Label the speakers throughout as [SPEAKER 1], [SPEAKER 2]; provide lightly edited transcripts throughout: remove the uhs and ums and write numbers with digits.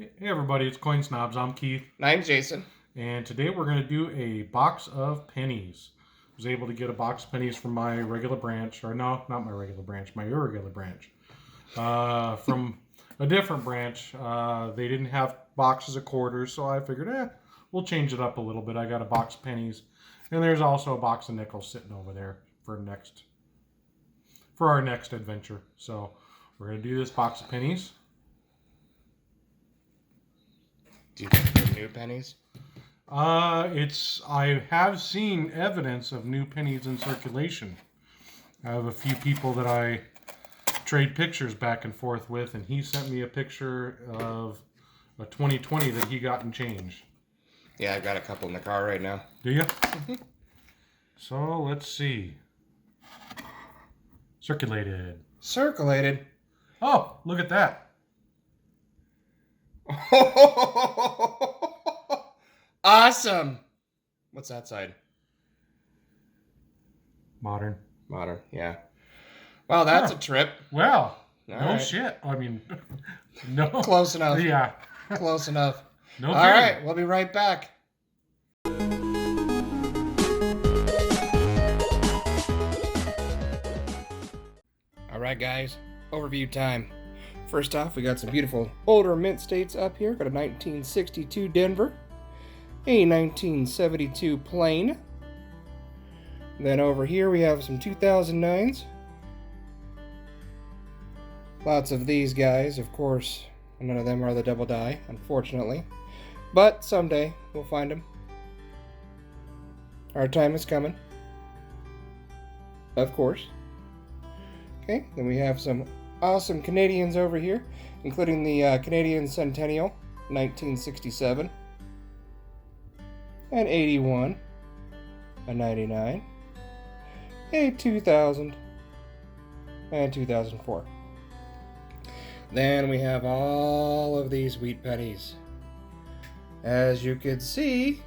[SPEAKER 1] Hey everybody, it's Coin Snobz. I'm Keith.
[SPEAKER 2] I'm Jason.
[SPEAKER 1] And today we're going to do a box of pennies. I was able to get a box of pennies from my regular branch, or no, not my regular branch, my irregular branch. From a different branch. They didn't have boxes of quarters, so I figured, we'll change it up a little bit. I got a box of pennies, and there's also a box of nickels sitting over there for our next adventure. So we're going to do this box of pennies.
[SPEAKER 2] Do you think they're new pennies?
[SPEAKER 1] I have seen evidence of new pennies in circulation. I have a few people that I trade pictures back and forth with, and he sent me a picture of a 2020 that he got in change.
[SPEAKER 2] Yeah, I've got a couple in the car right now.
[SPEAKER 1] Do you? Mm-hmm. So let's see. Circulated. Oh, look at that.
[SPEAKER 2] Awesome. What's that side?
[SPEAKER 1] Modern,
[SPEAKER 2] yeah. Well, that's a trip.
[SPEAKER 1] Well,
[SPEAKER 2] All
[SPEAKER 1] no
[SPEAKER 2] right.
[SPEAKER 1] shit. I mean, no.
[SPEAKER 2] Close enough.
[SPEAKER 1] Yeah.
[SPEAKER 2] Close enough.
[SPEAKER 1] No
[SPEAKER 2] All
[SPEAKER 1] kidding.
[SPEAKER 2] right, we'll be right back. All right, guys. Overview time. First off, we got some beautiful older mint states up here. Got a 1962 Denver, a 1972 Plain. Then over here we have some 2009s. Lots of these guys, of course. None of them are the double die, unfortunately. But someday we'll find them. Our time is coming. Of course. Okay, then we have some awesome Canadians over here, including the Canadian Centennial, 1967, an 81, a 99, a 2000, and 2004. Then we have all of these wheat pennies. As you can see,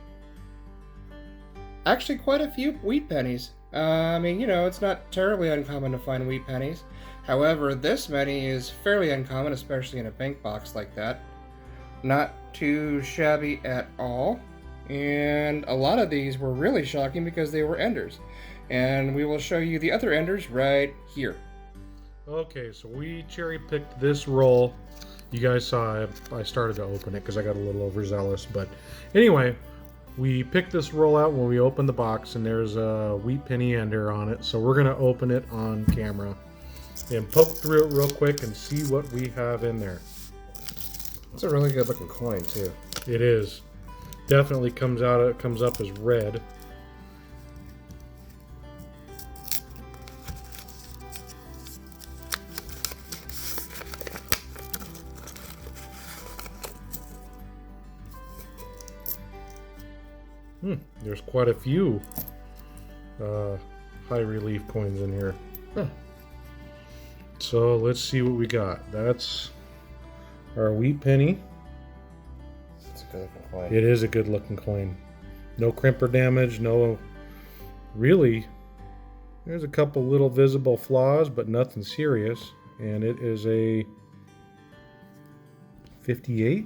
[SPEAKER 2] actually quite a few wheat pennies. I mean, you know, it's not terribly uncommon to find wheat pennies. However, this many is fairly uncommon, especially in a bank box like that. Not too shabby at all. And a lot of these were really shocking because they were enders. And we will show you the other enders right here.
[SPEAKER 1] Okay, so we cherry picked this roll. You guys saw I started to open it because I got a little overzealous. But anyway, we picked this roll out when we opened the box, and there's a wheat penny ender on it. So we're going to open it on camera and poke through it real quick and see what we have in there.
[SPEAKER 2] It's a really good looking coin too.
[SPEAKER 1] It is. Definitely comes up as red. There's quite a few high relief coins in here.
[SPEAKER 2] Huh.
[SPEAKER 1] So let's see what we got. That's our wheat penny.
[SPEAKER 2] It's a good looking coin.
[SPEAKER 1] It is a good looking coin. No crimper damage, no. Really, there's a couple little visible flaws, but nothing serious. And it is a 58.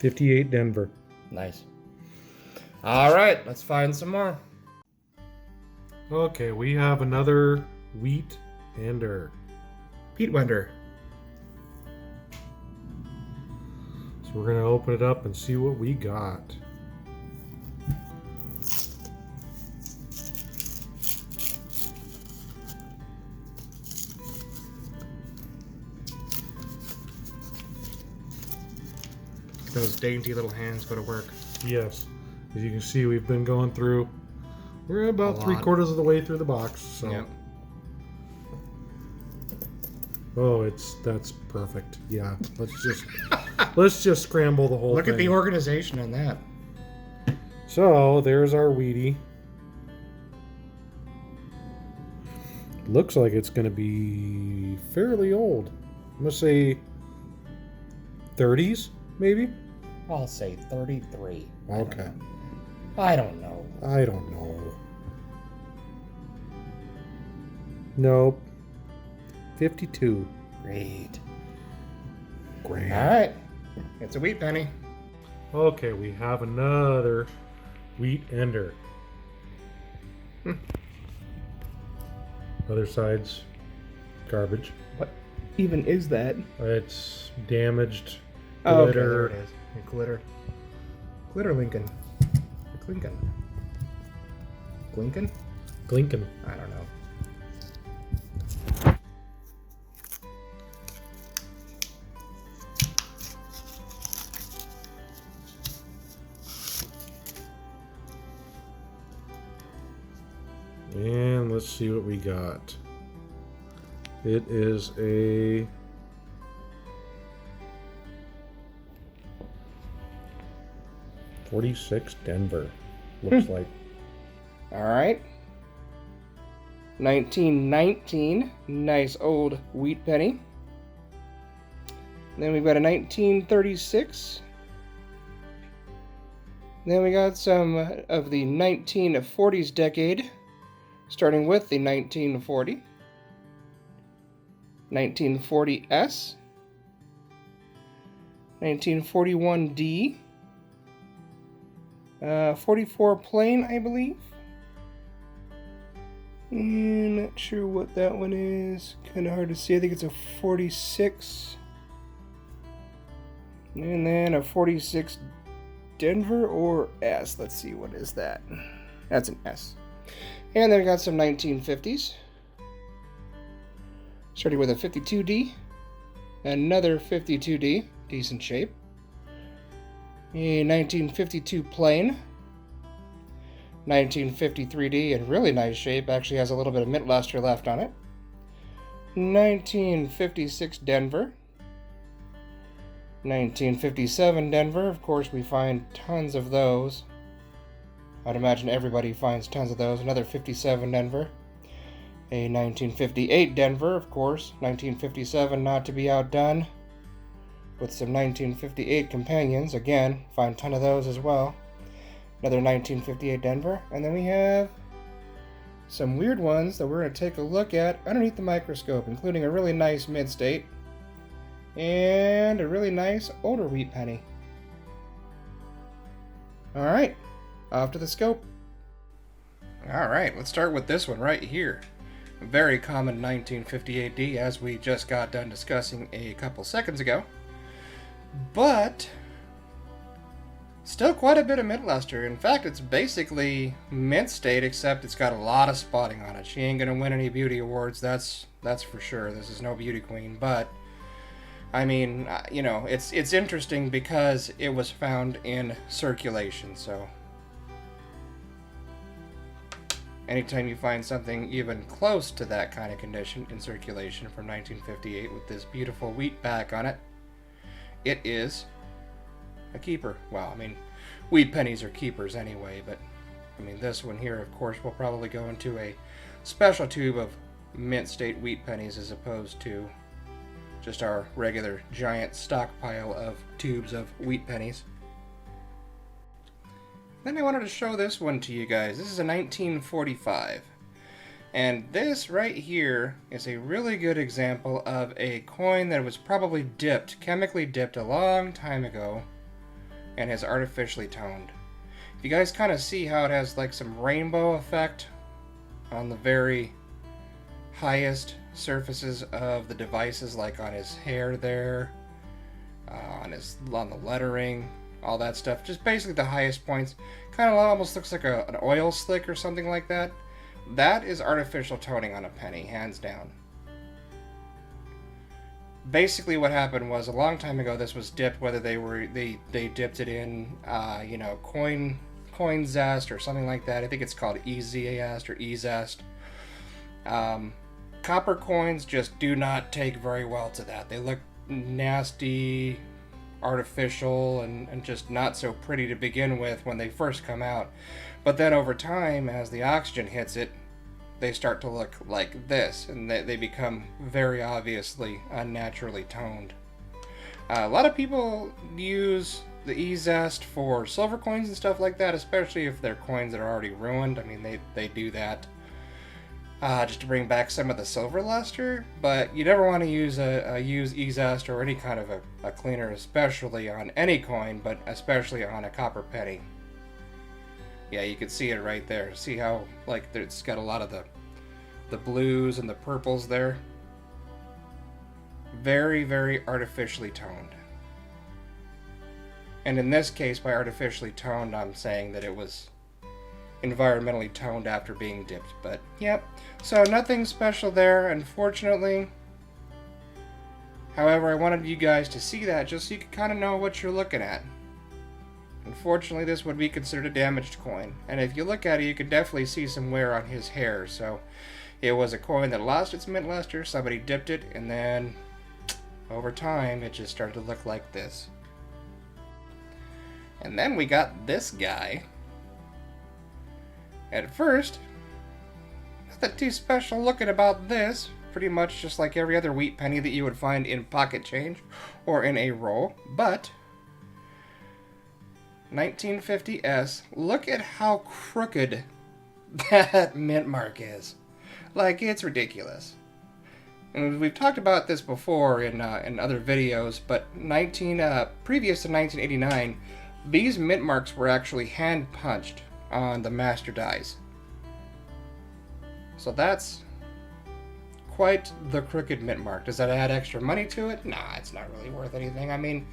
[SPEAKER 1] 58 Denver.
[SPEAKER 2] Nice. All right, let's find some more.
[SPEAKER 1] Okay, we have another wheat ender.
[SPEAKER 2] Pete Wender.
[SPEAKER 1] So we're going to open it up and see what we got.
[SPEAKER 2] Those dainty little hands go to work.
[SPEAKER 1] Yes, as you can see, we've been going through. We're about 3/4 of the way through the box. So.
[SPEAKER 2] Yep.
[SPEAKER 1] Oh, that's perfect. Yeah, let's just scramble the whole
[SPEAKER 2] Look
[SPEAKER 1] thing.
[SPEAKER 2] at the organization on that.
[SPEAKER 1] So there's our Wheatie. Looks like it's going to be fairly old. I'm going to say 30s, maybe?
[SPEAKER 2] I'll say 33.
[SPEAKER 1] Okay.
[SPEAKER 2] I don't know.
[SPEAKER 1] I don't know. Nope. 52.
[SPEAKER 2] Great.
[SPEAKER 1] Great.
[SPEAKER 2] All right. It's a wheat penny.
[SPEAKER 1] Okay, we have another wheat ender. Other side's garbage.
[SPEAKER 2] What even is that?
[SPEAKER 1] It's damaged
[SPEAKER 2] Oh,
[SPEAKER 1] glitter.
[SPEAKER 2] okay, there it is. Glitter. Glitter Lincoln. Glinken. Glinken?
[SPEAKER 1] Glinken.
[SPEAKER 2] I don't know.
[SPEAKER 1] And let's see what we got. It is a .46 Denver. Looks like.
[SPEAKER 2] All right. 1919. Nice old wheat penny. Then we've got a 1936. Then we got some of the 1940s decade, starting with the 1940. 1940S. 1941D. 44 plain, I believe. Not sure what that one is. Kind of hard to see. I think it's a 46. And then a 46 Denver or S. Let's see, what is that? That's an S. And then we got some 1950s. Starting with a 52D. Another 52D. Decent shape. A 1952 plain. 1953D in really nice shape. Actually has a little bit of mint luster left on it. 1956 Denver. 1957 Denver. Of course, we find tons of those. I'd imagine everybody finds tons of those. Another 57 Denver. A 1958 Denver, of course. 1957 not to be outdone. With some 1958 companions. Again, find a ton of those as well. Another 1958 Denver. And then we have some weird ones that we're going to take a look at underneath the microscope, including a really nice mid-state and a really nice older wheat penny. Alright, off to the scope. Alright, let's start with this one right here. A very common 1958D, as we just got done discussing a couple seconds ago. But still quite a bit of mint luster. In fact, it's basically mint state, except it's got a lot of spotting on it. She ain't gonna win any beauty awards, that's for sure. This is no beauty queen, but I mean, you know, it's interesting because it was found in circulation. So anytime you find something even close to that kind of condition in circulation from 1958 with this beautiful wheat back on it, it is a keeper. Well, I mean, wheat pennies are keepers anyway, but I mean, this one here, of course, will probably go into a special tube of mint state wheat pennies as opposed to just our regular giant stockpile of tubes of wheat pennies. Then I wanted to show this one to you guys. This is a 1945. And this right here is a really good example of a coin that was probably chemically dipped a long time ago and has artificially toned. If you guys kind of see how it has like some rainbow effect on the very highest surfaces of the devices, like on his hair there, on the lettering, all that stuff, just basically the highest points, kind of almost looks like an oil slick or something like that. That is artificial toning on a penny, hands down. Basically what happened was a long time ago this was dipped, whether they dipped it in coin zest or something like that. I think it's called E-zest or E-zest. Copper coins just do not take very well to that. They look nasty, artificial, and just not so pretty to begin with when they first come out. But then over time, as the oxygen hits it, they start to look like this, and they become very obviously unnaturally toned. A lot of people use the E-zest for silver coins and stuff like that, especially if they're coins that are already ruined. I mean, they do that. just to bring back some of the silver luster, but you never want to use a used e-zest or any kind of a cleaner, especially on any coin, but especially on a copper penny. Yeah, you can see it right there. See how like it's got a lot of the blues and the purples there? Very, very artificially toned. And in this case, by artificially toned, I'm saying that it was environmentally toned after being dipped. But, yep. So, nothing special there, unfortunately. However, I wanted you guys to see that just so you could kind of know what you're looking at. Unfortunately, this would be considered a damaged coin. And if you look at it, you could definitely see some wear on his hair. So, it was a coin that lost its mint luster, somebody dipped it, and then over time, it just started to look like this. And then we got this guy. At first, nothing too special looking about this. Pretty much just like every other wheat penny that you would find in pocket change or in a roll. But 1950s, look at how crooked that mint mark is. Like, it's ridiculous. And we've talked about this before in other videos, but previous to 1989, these mint marks were actually hand punched on the master dies. So that's quite the crooked mint mark. Does that add extra money to it? Nah, it's not really worth anything. I mean,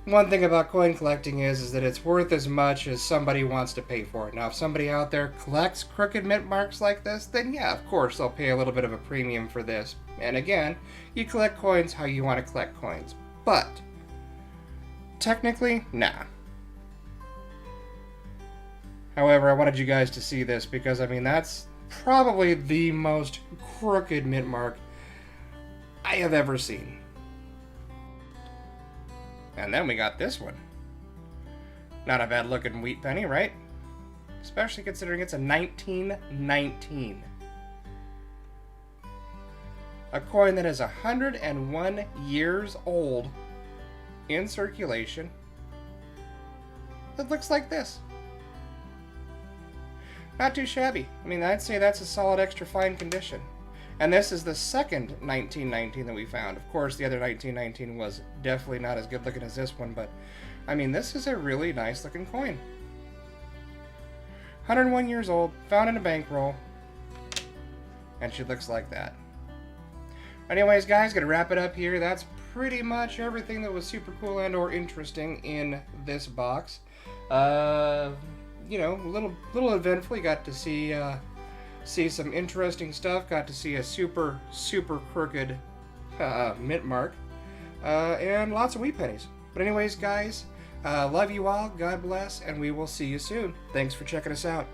[SPEAKER 2] one thing about coin collecting is that it's worth as much as somebody wants to pay for it. Now, if somebody out there collects crooked mint marks like this, then yeah, of course, they'll pay a little bit of a premium for this. And again, you collect coins how you want to collect coins. But technically, nah. However, I wanted you guys to see this because, I mean, that's probably the most crooked mint mark I have ever seen. And then we got this one. Not a bad looking wheat penny, right? Especially considering it's a 1919. A coin that is 101 years old in circulation. That looks like this. Not too shabby. I mean, I'd say that's a solid extra fine condition. And this is the second 1919 that we found. Of course, the other 1919 was definitely not as good looking as this one, but I mean, this is a really nice looking coin. 101 years old, found in a bankroll, and she looks like that. Anyways, guys, gonna wrap it up here. That's pretty much everything that was super cool and or interesting in this box. You know, a little eventful. You got to see some interesting stuff. Got to see a super crooked mint mark, and lots of wheat pennies. But anyways, guys, love you all. God bless, and we will see you soon. Thanks for checking us out.